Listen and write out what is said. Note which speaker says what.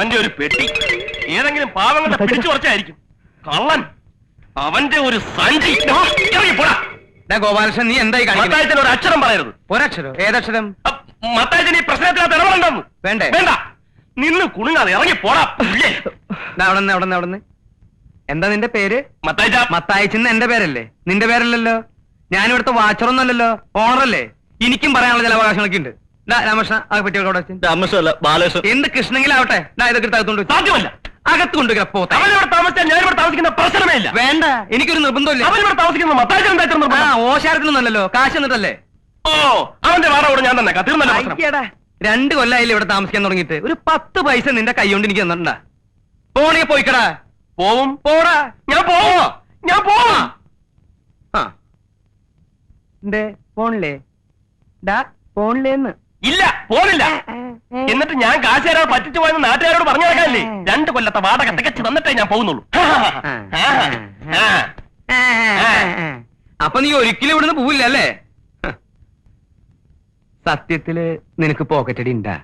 Speaker 1: അവന്റെ ഒരു പെട്ടി ഏതെങ്കിലും പാവങ്ങളുടെ പിടിച്ചു കുറച്ചായിരിക്കും. കള്ളൻ, അവന്റെ ഒരു സഞ്ചി. പോടാ
Speaker 2: ഗോപാലകൃഷ്ണൻ, നീ എന്തായി
Speaker 1: മത്തായിച്ചൻ ഒരു അക്ഷരം പറയരുത്.
Speaker 2: ഒരക്ഷരോ? ഏതക്ഷരം?
Speaker 1: മത്തായിച്ചൻ ഈ പ്രശ്നത്തിനകത്ത് ഇടപെടണ്ടെന്ന്.
Speaker 2: വേണ്ടേ?
Speaker 1: വേണ്ട, നിന്ന് കുണുങ്ങാതെ ഇറങ്ങി പോടാ.
Speaker 2: അവിടെ എന്താ നിന്റെ പേര്?
Speaker 1: മത്തായിച്ച.
Speaker 2: മത്തായിച്ചെന്ന് എന്റെ പേരല്ലേ, നിന്റെ പേരല്ലല്ലോ. ഞാനിവിടുത്തെ വാച്ചറൊന്നല്ലല്ലോ, ഓണറല്ലേ. എനിക്കും പറയാനുള്ള ചില അവകാശങ്ങളൊക്കെ ഉണ്ട്. രാമകൃഷ്ണ, ആ പെട്ടിയോടെ
Speaker 1: രാമകൃഷ്ണല്ല, ബാലകൃഷ്ണൻ.
Speaker 2: എന്ത് കൃഷ്ണങ്കിലാവട്ടെ, ഇതൊക്കെ അകത്തോണ്ട്
Speaker 1: സാധ്യമല്ല.
Speaker 2: അകത്ത് കൊണ്ടുവരാ.
Speaker 1: അവനിവിടെ താമസിച്ചാൽ ഞാൻ ഇവിടെ താമസിക്കുന്ന പ്രശ്നമേ ഇല്ല.
Speaker 2: വേണ്ട, എനിക്കൊരു നിർബന്ധമില്ല.
Speaker 1: അവനിവിടെ താമസിക്കുന്ന മത്തായിച്ചൻ
Speaker 2: ഓശാരത്തിനൊന്നല്ലോ, കാശ് എന്നിട്ടല്ലേ.
Speaker 1: ഓ, അവന്റെ വാടക ഞാൻ തന്നെ തീർന്നല്ലോ.
Speaker 2: 2 കൊല്ലായില്ലേ ഇവിടെ താമസിക്കാൻ തുടങ്ങിയിട്ട്. ഒരു 10 പൈസ നിന്റെ കൈ കൊണ്ട് എനിക്ക് തന്നിട്ടുണ്ടാ. പോണേ പോയിക്കടാ.
Speaker 1: പോവും.
Speaker 2: പോടാ.
Speaker 1: ഞാൻ പോവോ? ഞാൻ പോവാ.
Speaker 2: പോണില്ലേ? പോണില്ലേന്ന്.
Speaker 1: ഇല്ല, പോണില്ല. എന്നിട്ട് ഞാൻ കാശ് തരാൻ പറ്റിച്ചു പോയെന്ന് നാട്ടുകാരോട് പറഞ്ഞു നടക്കാനല്ലേ? 2 കൊല്ലത്തെ വാടക തികച്ച് തന്നിട്ടേ ഞാൻ പോകുന്നുള്ളൂ.
Speaker 2: അപ്പൊ നീ ഒരിക്കലും ഇവിടുന്ന് പോവില്ല അല്ലേ? സത്യത്തില് നിനക്ക് പോക്കറ്റടി ഉണ്ടാ?